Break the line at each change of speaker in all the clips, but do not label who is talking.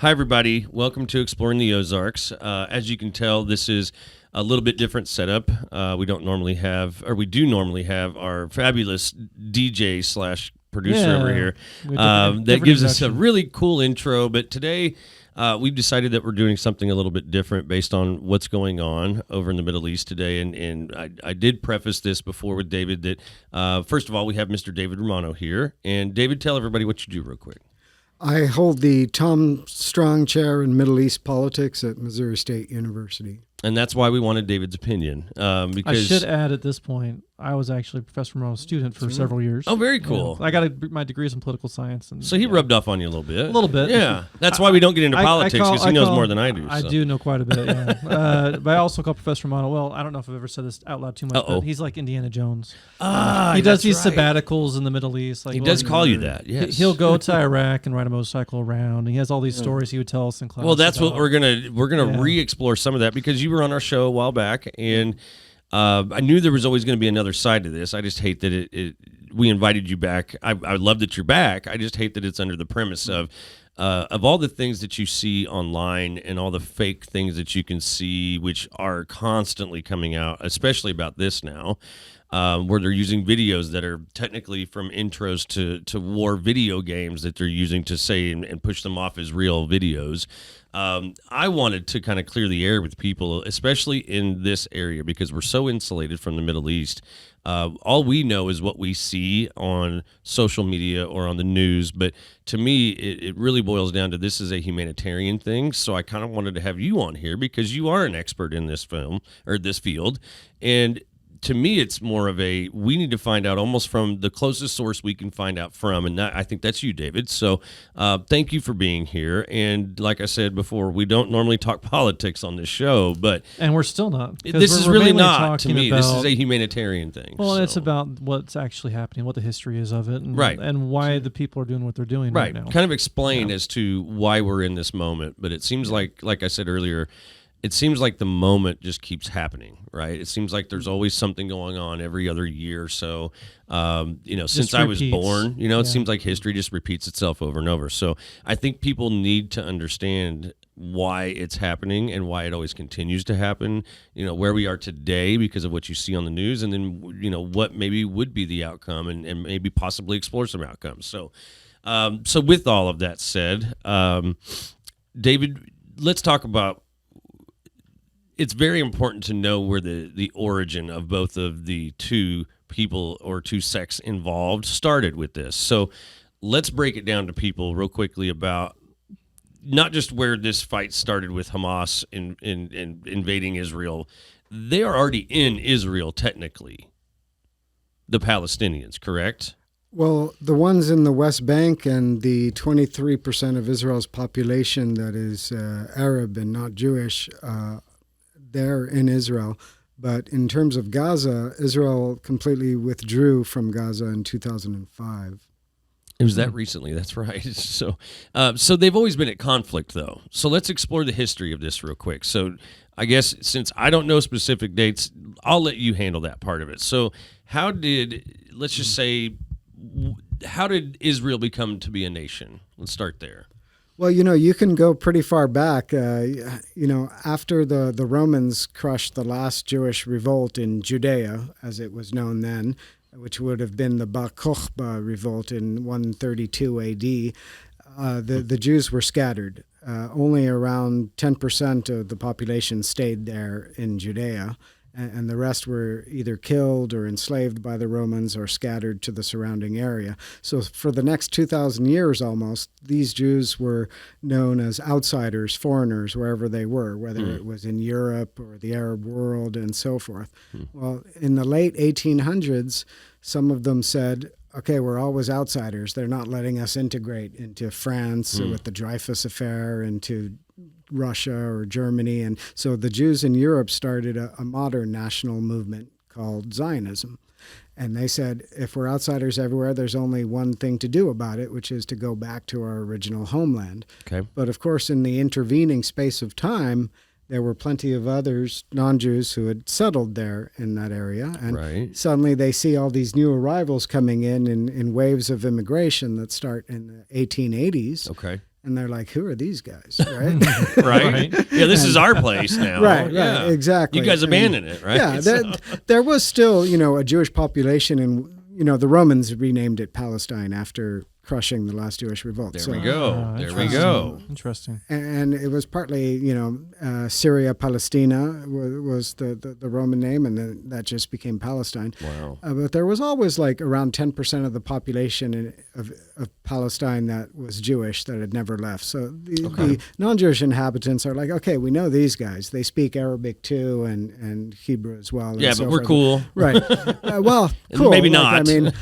Hi, everybody. Welcome to Exploring the Ozarks. As you can tell, this is a little bit different setup. We do normally have our fabulous DJ slash producer over here that gives us a really cool intro. But today, we've decided that we're doing something a little bit different based on what's going on over in the Middle East today. And I did preface this before with David that, first of all, we have Mr. David Romano here. And David, tell everybody what you do real quick.
I hold the Tom Strong Chair in Middle East Politics at Missouri State University.
And that's why we wanted David's opinion. Because
I should add at this point, I was actually Professor Romano's student for several years.
Oh, very cool.
I got my degrees in political science. And,
so he rubbed off on you a little bit.
A little bit.
Yeah. That's why we don't get into politics, because he knows more than I do.
I do know quite a bit, yeah. But I also call Professor Romano, well, I don't know if I've ever said this out loud too much, but he's like Indiana Jones. He does these sabbaticals in the Middle East. Like,
he does call you that, yes.
He'll go to Iraq and ride a motorcycle around, and he has all these stories he would tell us in class.
Well, that's what we're gonna re-explore some of that, because you were on our show a while back, and I knew there was always going to be another side to this. I just hate that we invited you back. I love that you're back. I just hate that it's under the premise of all the things that you see online and all the fake things that you can see, which are constantly coming out, especially about this now, where they're using videos that are technically from intros to war video games that they're using to say and push them off as real videos. I wanted to kind of clear the air with people, especially in this area, because we're so insulated from the Middle East. All we know is what we see on social media or on the news. But to me, it really boils down to this is a humanitarian thing. So I kind of wanted to have you on here because you are an expert in this field. And to me, it's more of we need to find out almost from the closest source we can find out from. And I think that's you, David. So thank you for being here. And like I said before, we don't normally talk politics on this show,
and we're still not.
This is really not, to me. This is a humanitarian thing.
Well, it's about what's actually happening, what the history is of it, and why the people are doing what they're doing right now.
Kind of explain as to why we're in this moment. But it seems like I said earlier, it seems like the moment just keeps happening, right? It seems like there's always something going on every other year or so. Since I was born, it seems like history just repeats itself over and over. So I think people need to understand why it's happening and why it always continues to happen, where we are today because of what you see on the news, and then, what maybe would be the outcome and maybe possibly explore some outcomes. So with all of that said, David, let's talk about, it's very important to know where the origin of both of the two people or two sects involved started with this. So let's break it down to people real quickly about not just where this fight started with Hamas in invading Israel. They are already in Israel, technically, the Palestinians, correct?
Well, the ones in the West Bank and the 23% of Israel's population that is Arab and not Jewish, they're in Israel. But in terms of Gaza, Israel completely withdrew from Gaza in 2005.
It was that recently, that's right. So they've always been at conflict, though. So let's explore the history of this real quick. So I guess since I don't know specific dates, I'll let you handle that part of it. So how did Israel become to be a nation? Let's start there.
Well, you can go pretty far back. After the Romans crushed the last Jewish revolt in Judea, as it was known then, which would have been the Bar Kokhba revolt in 132 A.D., the Jews were scattered. Only around 10% of the population stayed there in Judea, and the rest were either killed or enslaved by the Romans or scattered to the surrounding area. So for the next 2,000 years almost, these Jews were known as outsiders, foreigners, wherever they were, whether it was in Europe or the Arab world and so forth. Well, in the late 1800s, some of them said, okay, we're always outsiders. They're not letting us integrate into France with the Dreyfus Affair, into Russia or Germany. And so the Jews in Europe started a modern national movement called Zionism. And they said, if we're outsiders everywhere, there's only one thing to do about it, which is to go back to our original homeland.
Okay.
But of course, in the intervening space of time, there were plenty of others, non-Jews, who had settled there in that area. And suddenly they see all these new arrivals coming in waves of immigration that start in the 1880s.
Okay.
And they're like, who are these guys, right?
Right. Yeah, this is our place now.
Right,
Yeah.
exactly.
You guys abandoned it, right?
Yeah, there was still, a Jewish population, and, the Romans renamed it Palestine after crushing the last Jewish revolt.
There we go. There we go.
Interesting.
And it was partly, Syria, Palestina was the Roman name, and then that just became Palestine.
Wow.
But there was always like around 10% of the population of Palestine that was Jewish that had never left. So the non-Jewish inhabitants are like, okay, we know these guys. They speak Arabic too, and Hebrew as well.
Yeah,
so
but we're
forth.
cool.
Right. Well, cool.
Maybe not.
I mean,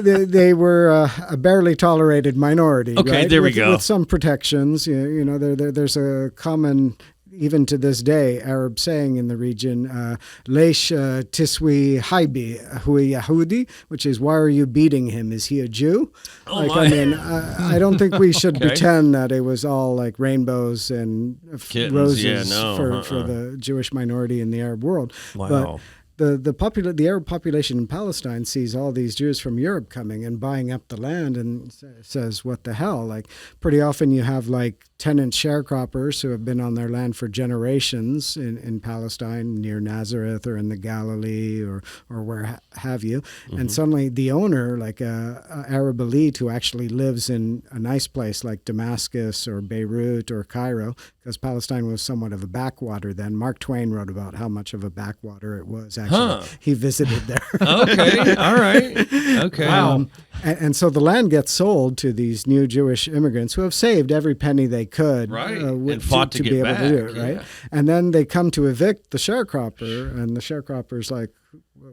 they were a barely tolerated minority.
Okay,
right?
there we go.
With some protections. There's a common, even to this day, Arab saying in the region, Leish tiswi haibi hui Yahudi, which is, why are you beating him? Is he a Jew?
Oh,
I don't think we should pretend that it was all like rainbows and
Kittens.
roses
Yeah,
for the Jewish minority in the Arab world.
Wow.
But the Arab population in Palestine sees all these Jews from Europe coming and buying up the land and says, what the hell? Like, pretty often you have like tenant sharecroppers who have been on their land for generations in Palestine, near Nazareth or in the Galilee or where have you. Mm-hmm. And suddenly the owner, like a Arab elite who actually lives in a nice place like Damascus or Beirut or Cairo, because Palestine was somewhat of a backwater then. Mark Twain wrote about how much of a backwater it was. Actually, he visited there.
Okay, all right. Okay.
Wow. And so the land gets sold to these new Jewish immigrants who have saved every penny they could,
right, and fought to get
be able
back,
to do it, right?
Yeah.
And then they come to evict the sharecropper, and the sharecropper's like,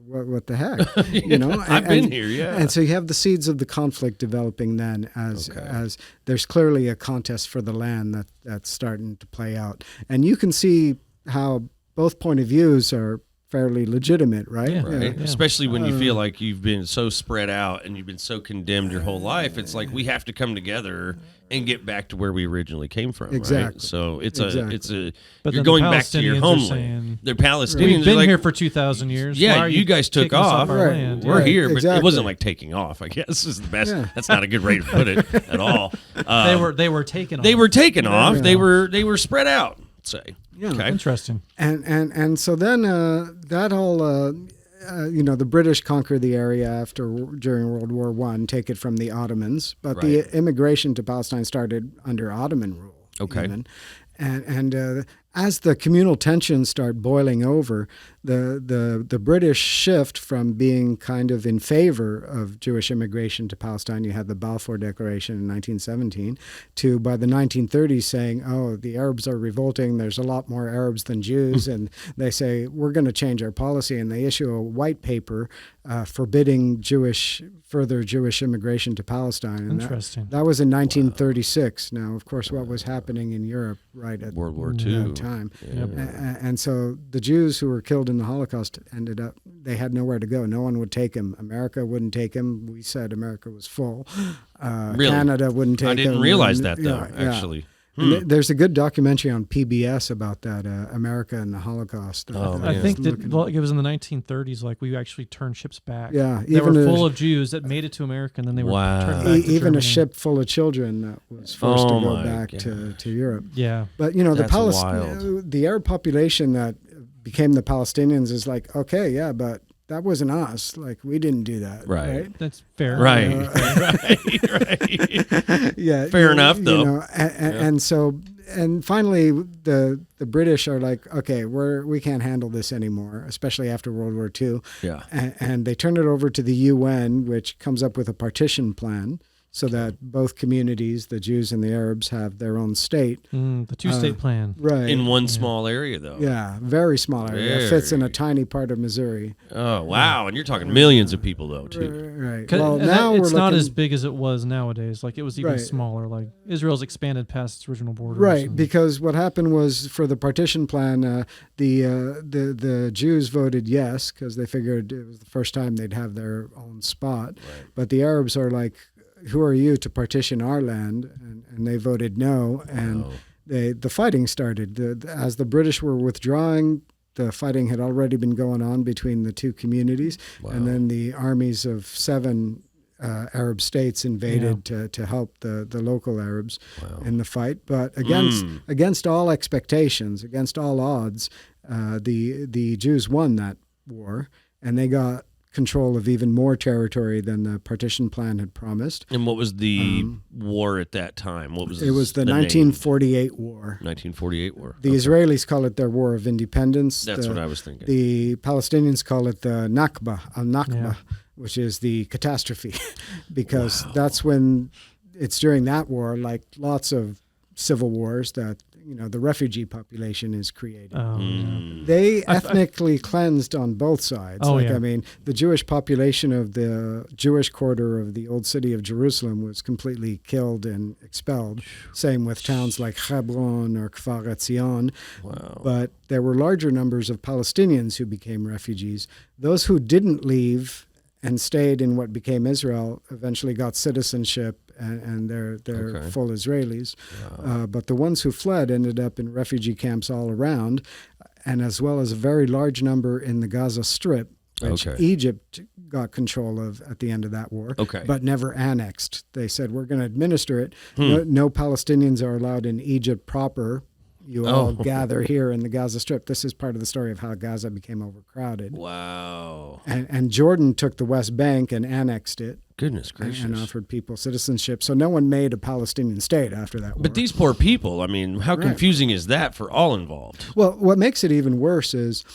what the heck?
I've been here, yeah.
And so you have the seeds of the conflict developing then as there's clearly a contest for the land that's starting to play out. And you can see how both point of views are fairly legitimate, right?
Yeah.
Right.
Yeah.
Especially when you feel like you've been so spread out and you've been so condemned your whole life. It's like we have to come together and get back to where we originally came from.
Exactly.
Right? So it's
But
you're
then
going
the
back to your
Palestinians are
homeland.
saying,
They're Palestinians.
we've been
like,
here for 2,000 years. Why
Yeah,
are
you guys took
taking us
off.
our
Right.
land?
We're
Yeah.
here, but
exactly.
it wasn't like taking off, I guess is the best.
Yeah.
That's not a good way to put it at all.
They were taken off.
They were taken off.
Yeah.
They were spread out, say.
Yeah.
Okay.
Interesting.
And so then that all, the British conquer the area during World War I, take it from the Ottomans, but
Right.
the immigration to Palestine started under Ottoman rule.
Okay.
Even. And as the communal tensions start boiling over, the British shift from being kind of in favor of Jewish immigration to Palestine. You had the Balfour Declaration in 1917, to by the 1930s saying, oh, the Arabs are revolting. There's a lot more Arabs than Jews. And they say, we're going to change our policy. And they issue a white paper forbidding further Jewish immigration to Palestine. And
Interesting.
That was in 1936. Now, of course, what was happening in Europe right at
World War
that
II.
time.
Yeah.
And so the Jews who were killed in the Holocaust they had nowhere to go. No one would take them. America wouldn't take them. We said America was full.
Really?
Canada wouldn't take them.
I didn't realize that, though,
Yeah.
actually.
And there's a good documentary on PBS about that, America and the Holocaust.
Oh,
I
man.
think that it was in the 1930s. Like we actually turned ships back.
Yeah,
they were
even
full of Jews that made it to America, and then they were turned back to
even
Germany.
a ship full of children that was forced to go
my
back to Europe.
Yeah,
But
That's wild.
the Arab population that became the Palestinians is like, okay, yeah, but that wasn't us. Like, we didn't do that.
Right.
that's fair.
Right. Right.
Yeah.
Fair enough, though.
And so, and finally, the British are like, okay, we can't handle this anymore, especially after World War II.
Yeah.
And they turn it over to the UN, which comes up with a partition plan, so that both communities, the Jews and the Arabs, have their own state.
The two-state plan.
Right.
In one small area, though.
Yeah, very small area. It fits in a tiny part of Missouri.
Oh, wow. And you're talking millions of people, though, too.
Right.
'Cause-
Well,
and
now
it's
we're
not
looking,
as big as it was nowadays. Like it was even
Right.
smaller. Like Israel's expanded past its original borders.
Right,
and-
because what happened was for the partition plan, the Jews voted yes because they figured it was the first time they'd have their own spot.
Right.
But the Arabs are like, who are you to partition our land? And they voted no, and the fighting started. As the British were withdrawing, the fighting had already been going on between the two communities, and then the armies of 7 Arab states invaded to help the local Arabs in the fight. But against all expectations, against all odds, the Jews won that war, and they got control of even more territory than the partition plan had promised.
And what was the war at that time? What was
it? Was the 1948 war.
1948 war.
The Israelis call it their War of Independence.
That's what I was thinking.
The Palestinians call it the Nakba, al-Nakba, which is the catastrophe, because that's when it's during that war, like lots of civil wars, that the refugee population is created. They ethnically cleansed on both sides. I mean, the Jewish population of the Jewish quarter of the old city of Jerusalem was completely killed and expelled. Same with towns like Hebron or Kfar Etzion.
Wow.
But there were larger numbers of Palestinians who became refugees. Those who didn't leave and stayed in what became Israel eventually got citizenship, and they're full Israelis. Wow. But the ones who fled ended up in refugee camps all around, and as well as a very large number in the Gaza Strip, which Egypt got control of at the end of that war, but never annexed. They said, we're going to administer it. No Palestinians are allowed in Egypt proper. You all gather here in the Gaza Strip. This is part of the story of how Gaza became overcrowded.
Wow.
And Jordan took the West Bank and annexed it.
Goodness gracious.
And offered people citizenship. So no one made a Palestinian state after that war.
But these poor people, I mean, how confusing is that for all involved?
Well, what makes it even worse is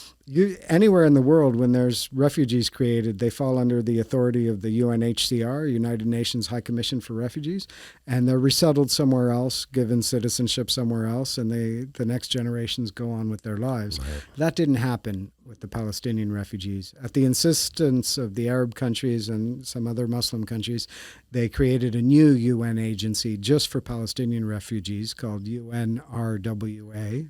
anywhere in the world when there's refugees created, they fall under the authority of the UNHCR, United Nations High Commission for Refugees, and they're resettled somewhere else, given citizenship somewhere else, and the next generations go on with their lives. Right. That didn't happen with the Palestinian refugees. At the insistence of the Arab countries and some other Muslim countries, they created a new UN agency just for Palestinian refugees called UNRWA,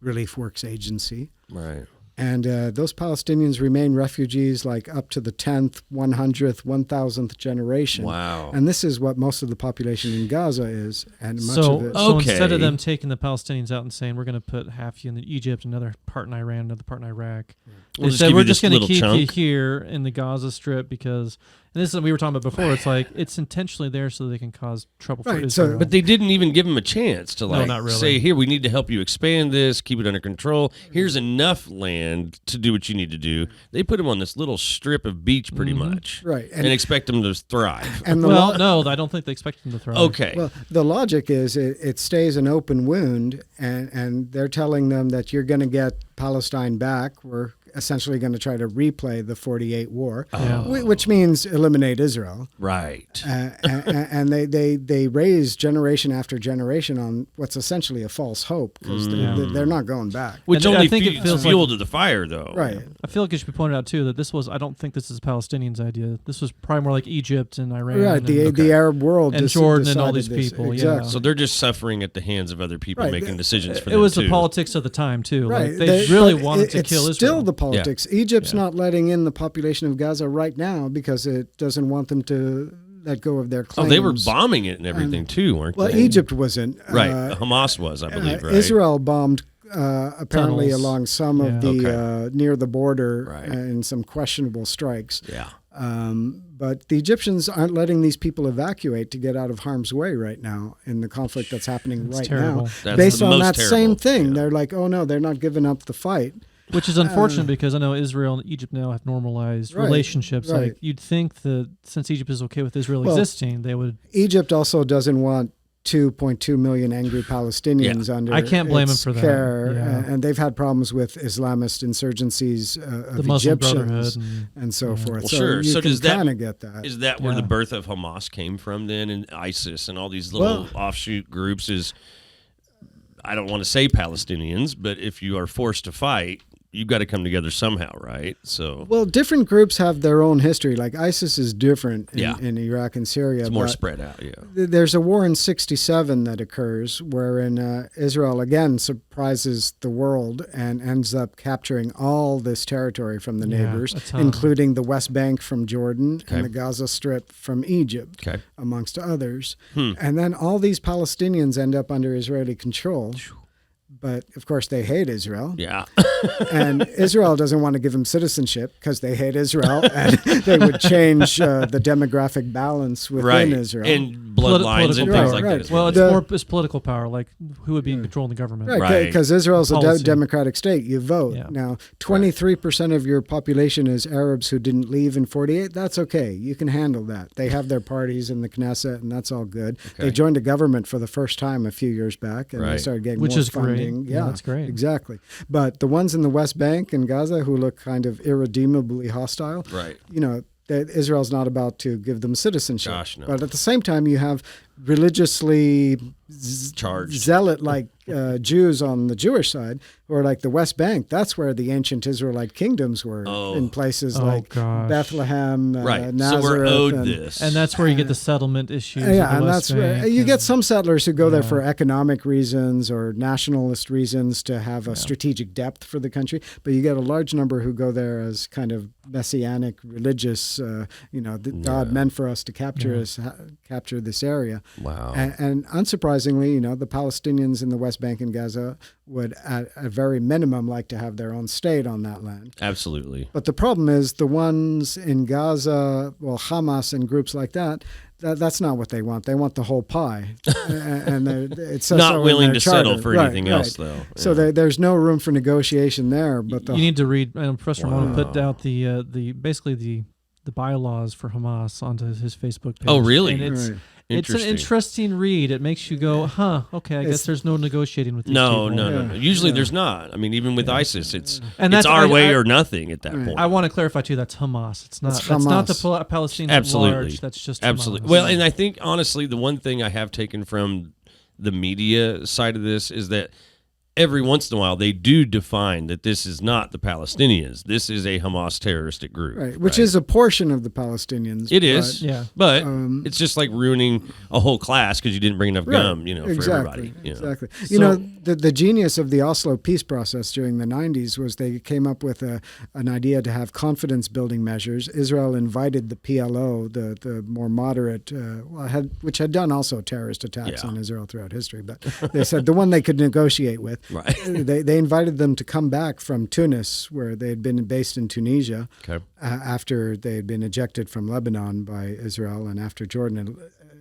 Relief Works Agency.
Right.
And those Palestinians remain refugees like up to the 10th, 100th, 1,000th generation.
Wow.
And this is what most of the population in Gaza is. And much of it.
So instead of them taking the Palestinians out and saying, we're going to put half you in Egypt, another part in Iran, another part in Iraq, they said, we're just going to keep you here in the Gaza Strip because... And this is what we were talking about before. It's like it's intentionally there so they can cause trouble for Israel.
But they didn't even give them a chance to
not really.
say, here, we need to help you expand this, keep it under control. Here's enough land to do what you need to do. They put them on this little strip of beach pretty much.
Right.
And expect them to thrive.
And
no, I don't think they expect them to thrive.
Okay.
Well, the logic is it stays an open wound, and they're telling them that you're going to get Palestine back. We're essentially going to try to replay the 48 war, which means eliminate Israel.
Right.
And they raise generation after generation on what's essentially a false hope because they're not going back.
Which only feels fuel to the fire, though.
Right.
I feel like it should be pointed out, too, that I don't think this is Palestinians' idea. This was probably more like Egypt and Iran.
Right, the Arab world.
And Jordan and all these people.
Exactly.
So they're just suffering at the hands of other people making decisions for them,
It was
too.
the politics of the time, too.
Right.
Like, they really wanted to kill Israel.
It's still the politics. Egypt's not letting in the population of Gaza right now because it doesn't want them to let go of their claims.
Oh, they were bombing it and everything, too, weren't they?
Well, Egypt wasn't.
Right. Hamas was, I believe, right?
Israel bombed apparently
Tunnels.
along some of the near the border in some questionable strikes.
Yeah.
But the Egyptians aren't letting these people evacuate to get out of harm's way right now in the conflict that's happening
terrible.
now.
That's
based on that
terrible.
same thing, they're like, oh no, they're not giving up the fight.
Which is unfortunate because I know Israel and Egypt now have normalized relationships.
Right.
Like you'd think that since Egypt is okay with Israel existing, they would.
Egypt also doesn't want 2.2 million angry Palestinians under
I can't blame
its
them for
care,
that.
and they've had problems with Islamist insurgencies of
the Muslim
Egyptians
Brotherhood
and so forth.
Well,
so
sure.
you
So
can
does that
kind of get that?
Is that where the birth of Hamas came from then, and ISIS and all these little offshoot groups? Is I don't want to say Palestinians, but if you are forced to fight, you've got to come together somehow, right? So,
well, different groups have their own history. Like ISIS is different in Iraq and Syria.
It's more spread out,
There's a war in 1967 that occurs wherein Israel again surprises the world and ends up capturing all this territory from the neighbors, including the West Bank from Jordan and the Gaza Strip from Egypt, amongst others. And then all these Palestinians end up under Israeli control. but of course they hate Israel.
Yeah.
And Israel doesn't want to give them citizenship because they hate Israel, and they would change the demographic balance within Israel.
And bloodlines and things like that.
Well, it's political power, like who would be controlling the government.
Right, because Israel's a democratic state. You vote. Yeah. Now, 23% of your population is Arabs who didn't leave in 48. That's okay. You can handle that. They have their parties in the Knesset, and that's all good. Okay. They joined a government for the first time a few years back, and they started getting more funding.
Great. Yeah, that's great.
Exactly. But the ones in the West Bank and Gaza who look kind of irredeemably hostile, that Israel's not about to give them citizenship.
Gosh, no.
But at the same time, you have religiously
charged
zealot-like Jews on the Jewish side, or like the West Bank. That's where the ancient Israelite kingdoms were, in places like Bethlehem, Nazareth.
So we're owed this.
And that's where you get the settlement issues.
Yeah, and that's where you get some settlers who go there for economic reasons or nationalist reasons to have a strategic depth for the country. But you get a large number who go there as kind of messianic, religious, God meant for us to capture capture this area.
Wow.
And unsurprisingly, the Palestinians in the West Bank and Gaza would, at a very minimum, like to have their own state on that land.
Absolutely.
But the problem is the ones in Gaza, Hamas and groups like that's not what they want. They want the whole pie. And it's
not willing to settle for anything else, though. Yeah.
So there's no room for negotiation there. But
you need to read, Professor Romano put out basically the bylaws for Hamas onto his Facebook page.
Oh, really?
And it's an interesting read. It makes you go, okay, I guess there's no negotiating with these people.
No. Usually there's not. I mean, even with ISIS, it's our way or nothing at that point.
I want to clarify, too, that's Hamas. It's not the Palestinians at large. That's just
Absolutely.
Hamas.
Well, and I think, honestly, the one thing I have taken from the media side of this is that every once in a while, they do define that this is not the Palestinians. This is a Hamas terroristic group.
Right, which is a portion of the Palestinians.
It is, but it's just like ruining a whole class because you didn't bring enough gum, for everybody.
Exactly. The genius of the Oslo peace process during the 90s was they came up with an idea to have confidence-building measures. Israel invited the PLO, the more moderate, which had done also terrorist attacks on Israel throughout history, but they said the one they could negotiate with.
Right.
They invited them to come back from Tunis, where they had been based in Tunisia, after they had been ejected from Lebanon by Israel, and after Jordan had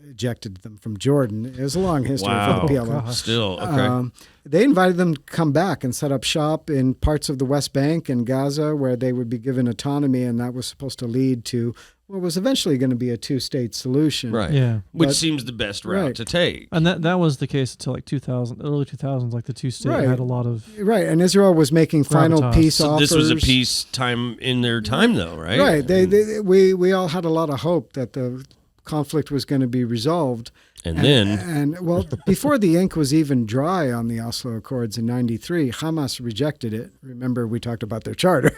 ejected them from Jordan. It was a long history for the PLO.
Still, okay.
They invited them to come back and set up shop in parts of the West Bank and Gaza, where they would be given autonomy, and that was supposed to lead to what was eventually going to be a two-state solution.
Right. Yeah. Which seems the best route to take.
And that was the case until like early 2000s, like the two-state had a lot of...
Right, and Israel was making final peace offers.
This was a peace time in their time, though, right?
Right. We all had a lot of hope that the conflict was going to be resolved.
And
before the ink was even dry on the Oslo Accords in 93, Hamas rejected it. Remember, we talked about their charter.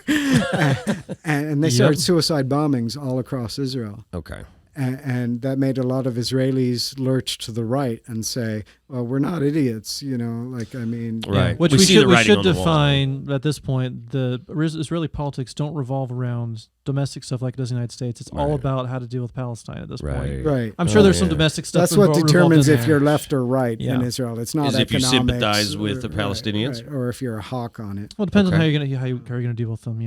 and they started suicide bombings all across Israel.
Okay.
And that made a lot of Israelis lurch to the right and say, well, we're not idiots,
Right.
Which we should define at this point. The Israeli politics don't revolve around domestic stuff like it does in the United States. It's all about how to deal with Palestine at this point.
Right.
I'm sure there's some domestic stuff.
That's what determines if you're left or right in Israel. It's not
if you sympathize with the Palestinians,
or if you're a hawk on it.
Well, it depends on how you're going to deal with them.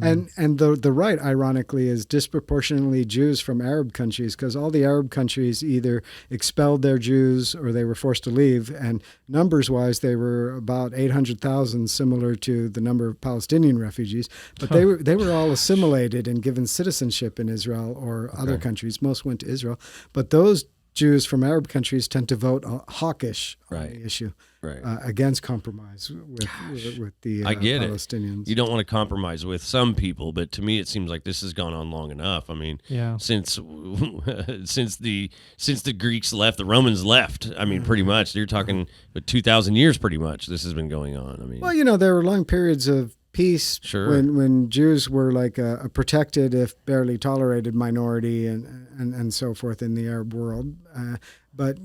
And the right, ironically, is disproportionately Jews from Arab countries, because all the Arab countries either expelled their Jews or they were forced to leave, and numbers-wise, they were about 800,000, similar to the number of Palestinian refugees. But they were all assimilated and given citizenship in Israel or other countries. Most went to Israel, but those Jews from Arab countries tend to vote hawkish on the issue, against compromise with the Palestinians.
You don't want to compromise with some people, but to me, it seems like this has gone on long enough. I mean, since the Greeks left, the Romans left. I mean, pretty much. You're talking 2,000 years, pretty much. This has been going on. I mean,
well, there were long periods of peace when Jews were like a protected, if barely tolerated, minority and so forth in the Arab world. But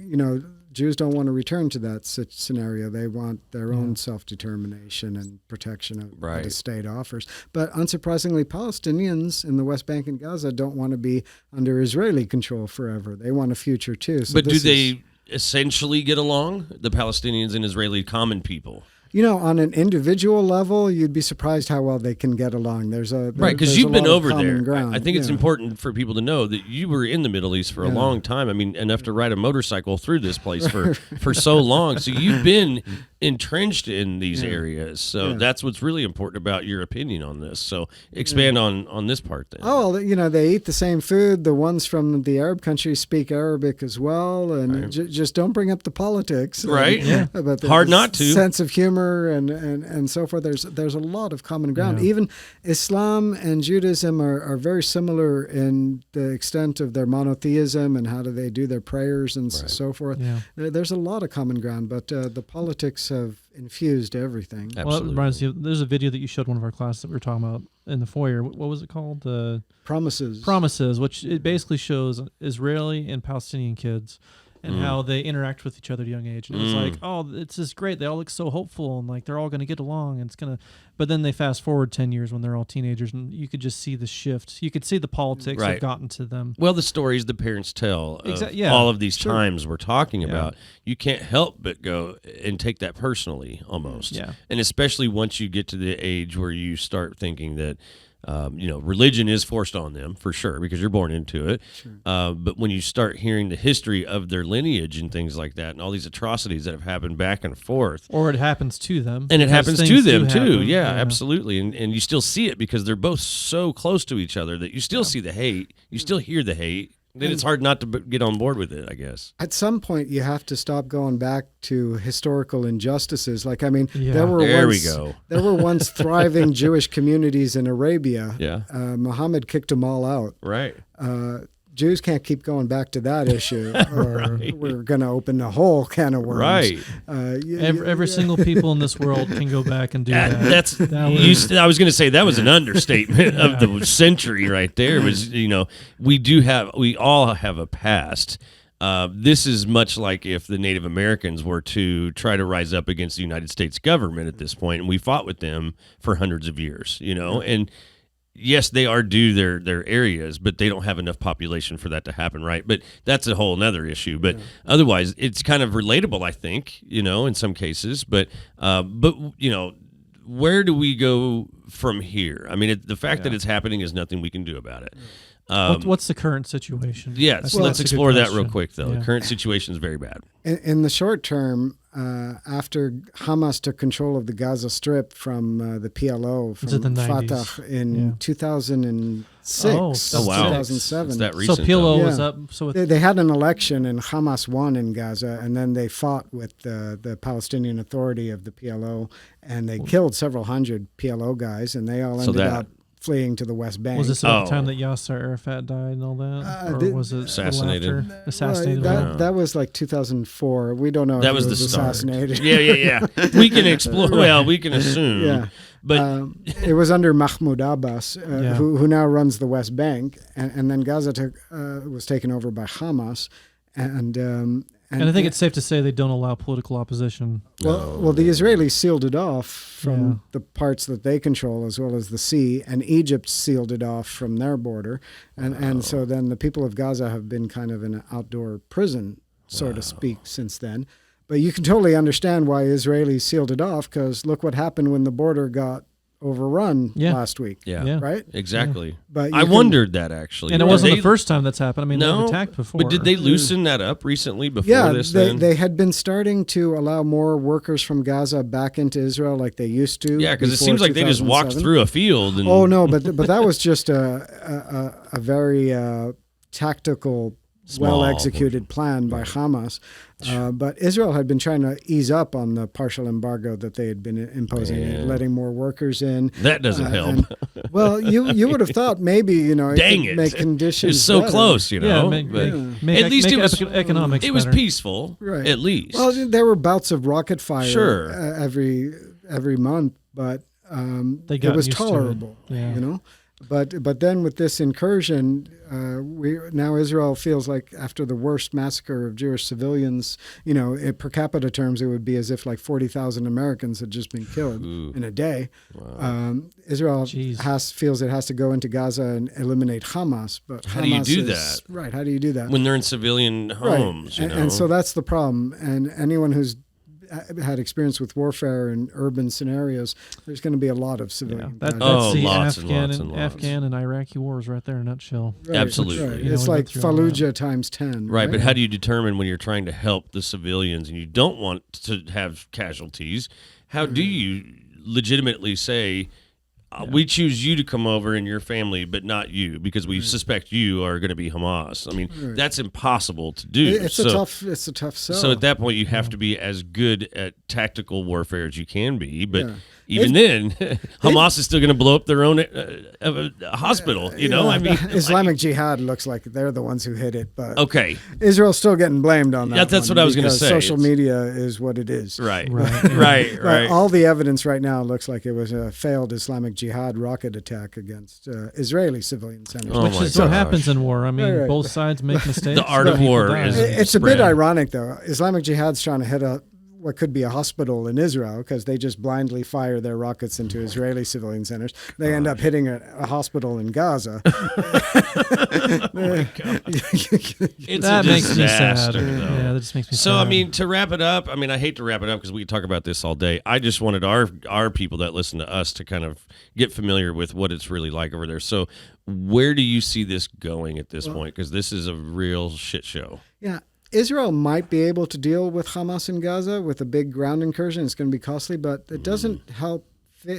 Jews don't want to return to that scenario. They want their own self-determination and protection of what the state offers. But unsurprisingly, Palestinians in the West Bank and Gaza don't want to be under Israeli control forever. They want a future too. So
but do they essentially get along, the Palestinians and Israeli common people?
On an individual level, you'd be surprised how well they can get along.
Right, because you've been over there.
Ground.
I think it's important for people to know that you were in the Middle East for a long time. I mean, enough to ride a motorcycle through this place for so long. So you've been entrenched in these areas. So that's what's really important about your opinion on this. So expand on this part then.
Oh, they eat the same food. The ones from the Arab countries speak Arabic as well, and just don't bring up the politics.
Right.
But
hard not to.
Sense of humor and so forth. There's a lot of common ground. Even Islam and Judaism are very similar in the extent of their monotheism and how do they do their prayers and so forth. Yeah. There's a lot of common ground, but the politics have infused everything.
Absolutely. Well, it reminds you, there's a video that you showed one of our classes that we were talking about in the foyer. What was it called? Promises, which it basically shows Israeli and Palestinian kids and how they interact with each other at a young age. And it was like, oh, it's just great. They all look so hopeful and like they're all going to get along. And but then they fast forward 10 years when they're all teenagers and you could just see the shift. You could see the politics have gotten to them.
Well, the stories the parents tell of all of these times we're talking about, you can't help but go and take that personally almost. Yeah. And especially once you get to the age where you start thinking that, religion is forced on them for sure because you're born into it. Sure. But when you start hearing the history of their lineage and things like that, and all these atrocities that have happened back and forth,
or it happens to them,
and it happens to them too. Yeah, absolutely. And you still see it because they're both so close to each other that you still see the hate, you still hear the hate. Then it's hard not to get on board with it, I guess.
At some point, you have to stop going back to historical injustices. Like, there were once thriving Jewish communities in Arabia. Yeah. Muhammad kicked them all out.
Right.
Jews can't keep going back to that issue, or we're going to open a whole can of worms.
Right.
Every single people in this world can go back and do that.
I was going to say that was an understatement of the century right there. Was we all have a past. This is much like if the Native Americans were to try to rise up against the United States government at this point, and we fought with them for hundreds of years. And yes, they are due their areas, but they don't have enough population for that to happen, right? But that's a whole other issue. But otherwise, it's kind of relatable, I think, in some cases. But where do we go from here? I mean, the fact that it's happening is nothing we can do about it.
What's the current situation?
Yes, let's explore that real quick, though. The current situation is very bad.
In the short term, after Hamas took control of the Gaza Strip from the PLO, from Fatah in 2006, 2007.
That recent,
so PLO was up. So
they had an election and Hamas won in Gaza, and then they fought with the Palestinian Authority of the PLO, and they killed several hundred PLO guys, and they all ended up fleeing to the West Bank.
Was this about the time that Yasser Arafat died and all that? Or was it
assassinated?
Assassinated?
That was like 2004. We don't know if
that was
he
was
assassinated.
Yeah. We can explore. Well, we can assume.
Yeah.
But
it was under Mahmoud Abbas, who now runs the West Bank, and then Gaza was taken over by Hamas, and
I think it's safe to say they don't allow political opposition.
Well, the Israelis sealed it off from the parts that they control, as well as the sea, and Egypt sealed it off from their border, and so then the people of Gaza have been kind of in an outdoor prison, so to speak, since then. But you can totally understand why Israelis sealed it off, because look what happened when the border got overrun last week.
Yeah.
Right?
Exactly.
Yeah. But
I wondered that, actually.
And it wasn't the first time that's happened. I mean, they've attacked before.
But did they loosen that up recently before this?
They had been starting to allow more workers from Gaza back into Israel like they used to.
Yeah, because it seems like they just walked through a field. And
oh, no, but that was just a very tactical, well-executed plan by Hamas. But Israel had been trying to ease up on the partial embargo that they had been imposing, letting more workers in.
That doesn't help.
Well, you would have thought maybe,
Dang
it make conditions
It's so
better.
close,
at
least it was
economics.
It was
better.
peaceful, right? At least.
Well, there were bouts of rocket fire
sure.
every month, but it was tolerable, But then with this incursion, now Israel feels like after the worst massacre of Jewish civilians, per capita terms, it would be as if like 40,000 Americans had just been killed in a day. Wow. Israel feels it has to go into Gaza and eliminate Hamas. But
how do you do that?
Right, how do you do that?
When they're in civilian homes,
And so that's the problem. And anyone who's had experience with warfare in urban scenarios, there's going to be a lot of civilian.
That's the Afghan and Iraqi wars right there in a nutshell.
Right,
absolutely.
right. It's like Fallujah times 10.
Right, but how do you determine when you're trying to help the civilians and you don't want to have casualties? How do you legitimately say, we choose you to come over and your family, but not you, because we suspect you are going to be Hamas? I mean, that's impossible to do.
It's a tough sell.
So at that point, you have to be as good at tactical warfare as you can be, but even then, Hamas is still going to blow up their own hospital. I mean,
Islamic Jihad looks like they're the ones who hit it, but
okay,
Israel's still getting blamed on that.
Yeah, that's what I was going to say.
Social media is what it is.
Right.
All the evidence right now looks like it was a failed Islamic Jihad rocket attack against Israeli civilian centers.
Which is what happens in war. I mean, both sides make mistakes.
The art of war is
It's a bit ironic, though. Islamic Jihad's trying to hit what could be a hospital in Israel because they just blindly fire their rockets into Israeli civilian centers. They end up hitting a hospital in Gaza.
Oh my God.
That makes me sad. Yeah, that just makes me sad.
So, I mean, to wrap it up, I hate to wrap it up because we could talk about this all day. I just wanted our people that listen to us to kind of get familiar with what it's really like over there. So where do you see this going at this point? Because this is a real shit show.
Yeah. Israel might be able to deal with Hamas in Gaza with a big ground incursion. It's going to be costly, but it doesn't help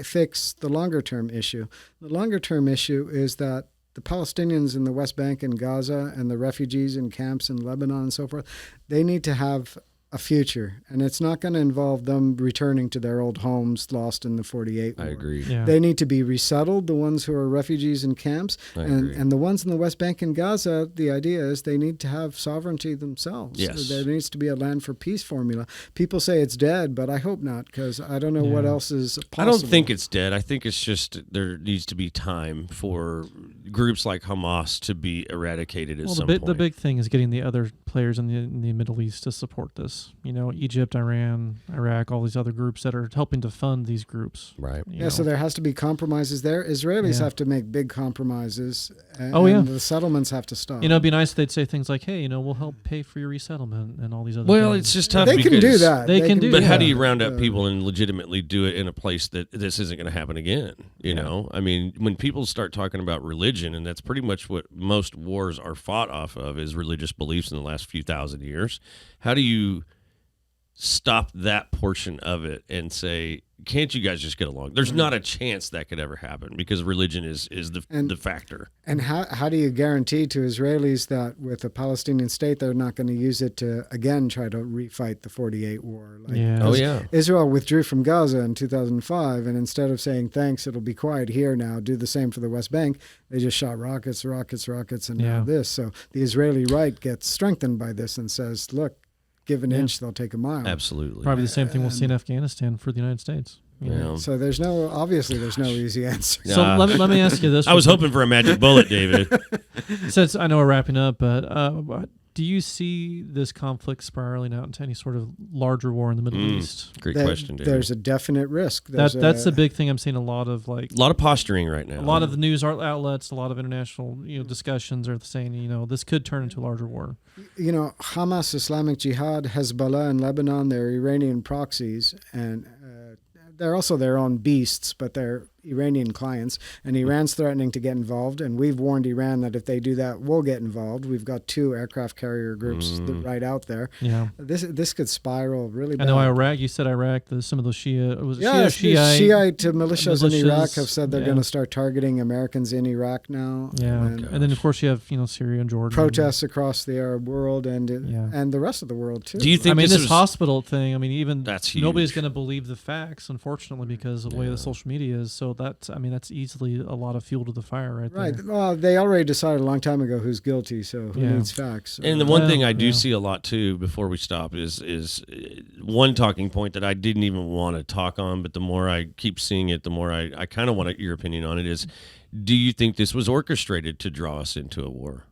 fix the longer-term issue. The longer-term issue is that the Palestinians in the West Bank and Gaza and the refugees in camps in Lebanon and so forth, they need to have a future, and it's not going to involve them returning to their old homes lost in the 48 war.
I agree.
Yeah.
They need to be resettled, the ones who are refugees in camps, and the ones in the West Bank and Gaza, the idea is they need to have sovereignty themselves.
Yes.
There needs to be a land for peace formula. People say it's dead, but I hope not, because I don't know what else is possible.
I don't think it's dead. I think it's just there needs to be time for groups like Hamas to be eradicated at some point.
The big thing is getting the other players in the Middle East to support this. Egypt, Iran, Iraq, all these other groups that are helping to fund these groups.
Right.
So there has to be compromises there. Israelis have to make big compromises. And the settlements have to stop.
It'd be nice if they'd say things like, hey, we'll help pay for your resettlement and all these other
things.
things.
It's just tough.
They can do that.
They can do
But
that.
how do you round up people and legitimately do it in a place that this isn't going to happen again? You know? I mean, when people start talking about religion, and that's pretty much what most wars are fought off of, is religious beliefs in the last few thousand years. How do you stop that portion of it and say, can't you guys just get along? There's not a chance that could ever happen because religion is the factor.
And how do you guarantee to Israelis that with a Palestinian state, they're not going to use it to, again, try to refight the 48 war? Israel withdrew from Gaza in 2005, and instead of saying, thanks, it'll be quiet here now, do the same for the West Bank, they just shot rockets, and now this. So the Israeli right gets strengthened by this and says, look, give an inch, they'll take a mile.
Absolutely.
Probably the same thing we'll see in Afghanistan for the United States.
So there's no easy answer.
So let me ask you this.
I was hoping for a magic bullet, David.
Since I know we're wrapping up, but do you see this conflict spiraling out into any sort of larger war in the Middle East?
Great question, David.
There's a definite risk.
That's the big thing I'm seeing a lot of
posturing right now.
A lot of the news outlets, a lot of international discussions are saying this could turn into a larger war.
Hamas, Islamic Jihad, Hezbollah in Lebanon, they're Iranian proxies, and they're also their own beasts, but they're Iranian clients, and Iran's threatening to get involved, and we've warned Iran that if they do that, we'll get involved. We've got 2 aircraft carrier groups right out there.
Yeah,
this could spiral really bad.
I know Iraq. You said Iraq. Some of those Shiite
militias in Iraq have said they're going to start targeting Americans in Iraq now.
Yeah, and then of course you have Syria and Jordan.
Protests across the Arab world and the rest of the world too.
Do you think
this hospital thing? Even
that's huge.
Nobody's going to believe the facts, unfortunately, because of the way the social media is. So that's easily a lot of fuel to the fire right there.
Right. Well, they already decided a long time ago who's guilty, so who needs facts?
And the one thing I do see a lot too, before we stop, is one talking point that I didn't even want to talk on, but the more I keep seeing it, the more I kind of want your opinion on it. Is, do you think this was orchestrated to draw us into a war?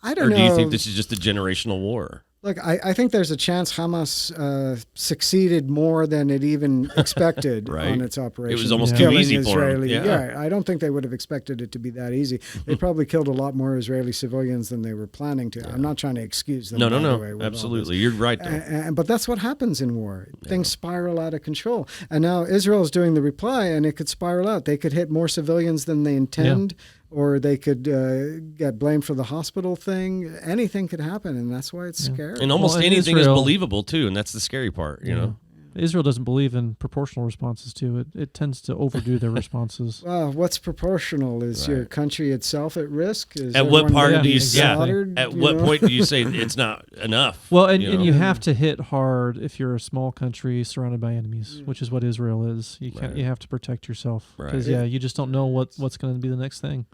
I don't know.
Or do you think this is just a generational war?
Look, I think there's a chance Hamas succeeded more than it even expected
Right.
on its operation.
It was almost
killing
too easy
Israeli.
for them.
Yeah, I don't think they would have expected it to be that easy. They probably killed a lot more Israeli civilians than they were planning to. I'm not trying to excuse them.
No. Absolutely. You're right, though.
But that's what happens in war. Things spiral out of control. And now Israel's doing the reply, and it could spiral out. They could hit more civilians than they intend. Yeah. Or they could get blamed for the hospital thing. Anything could happen, and that's why it's scary.
And almost anything is believable, too, and that's the scary part, you know?
Israel doesn't believe in proportional responses to it. It tends to overdo their responses.
Well, what's proportional? Is your country itself at risk? Is
at what part do you
slaughtered?
At what point do you say it's not enough?
Well, and you have to hit hard if you're a small country surrounded by enemies, which is what Israel is. You can't. You have to protect yourself because you just don't know what's going to be the next thing.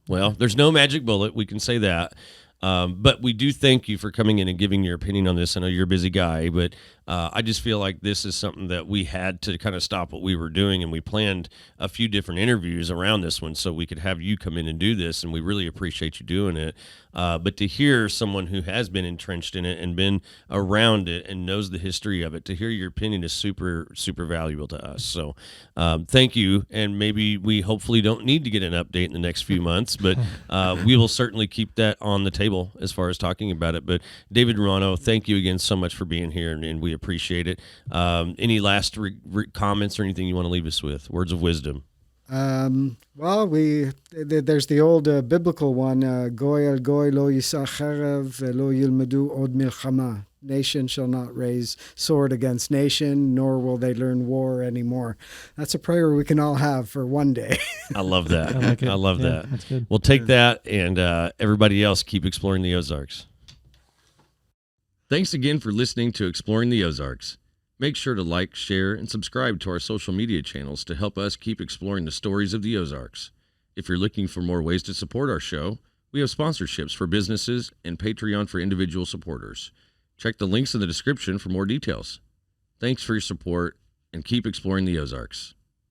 Well, there's no magic bullet. We can say that. But we do thank you for coming in and giving your opinion on this. I know you're a busy guy, but I just feel like this is something that we had to kind of stop what we were doing, and we planned a few different interviews around this one so we could have you come in and do this, and we really appreciate you doing it. But to hear someone who has been entrenched in it and been around it and knows the history of it, to hear your opinion is super, super valuable to us. So thank you, and maybe we hopefully don't need to get an update in the next few months, but we will certainly keep that on the table as far as talking about it. But David Romano, thank you again so much for being here, and we appreciate it. Any last comments or anything you want to leave us with? Words of wisdom.
Well, there's the old biblical one, Goy al Goy lo yisach cherev lo yilmedu od milchama. Nation shall not raise sword against nation, nor will they learn war anymore. That's a prayer we can all have for one day.
I love that. I love that.
That's good.
We'll take that, and everybody else keep exploring the Ozarks. Thanks again for listening to Exploring the Ozarks. Make sure to like, share, and subscribe to our social media channels to help us keep exploring the stories of the Ozarks. If you're looking for more ways to support our show, we have sponsorships for businesses and Patreon for individual supporters. Check the links in the description for more details. Thanks for your support, and keep exploring the Ozarks.